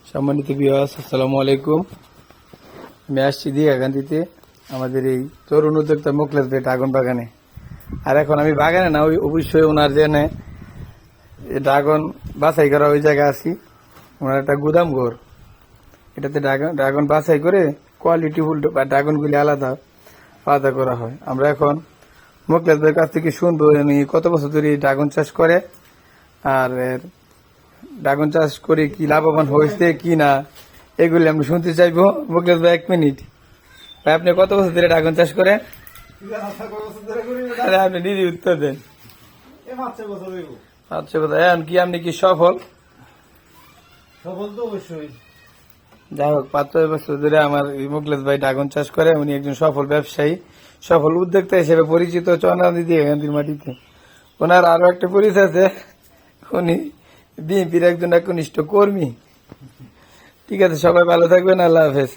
সম্মানিত ভিউয়ার্স, আসসালামু আলাইকুম। আমি আসছি দিঘাকান্দিতে আমাদের এই তরুণ উদ্যোক্তা মোখলেস ভাই ড্রাগন বাগানে। আর এখন আমি বাগানে না, ওই অবশ্যই ওনার জেনে ড্রাগন বাছাই করা ওই জায়গায় আছি। ওনার একটা গুদাম ঘর, এটাতে ড্রাগন বাছাই করে কোয়ালিটি ফুল বা ড্রাগনগুলি আলাদা আলাদা করা হয়। আমরা এখন মোখলেস ভাইয়ের কাছ থেকে শুনবো উনি কত বছর ধরে ড্রাগন চাষ করে, আর ড্রাগন চাষ করে কি লাভবান হয়েছে কি না, এগুলি আমরা শুনতে চাইবো। মোখলেস ভাই, 1 মিনিট। ভাই, আপনি কত বছর ধরে ড্রাগন চাষ করেন? আরে, আপনি নিজে উত্তর দেন। 5 বছর। আচ্ছা, কথা এখন কি আপনি কি সফল? সফল তো অবশ্যই। যাই হোক, 5 বছর ধরে আমার এই মোখলেস ভাই ড্রাগন চাষ করে। উনি একজন সফল ব্যবসায়ী, সফল উদ্যোক্তা হিসেবে পরিচিত চন্দ্রানী দিঘাকান্দির মাটিতে। ওনার আরো একটা পরিচয় আছে, উনি বিএনপির একজন একনিষ্ঠ কর্মী। ঠিক আছে, সবাই ভালো থাকবেন। আল্লাহ হাফেজ।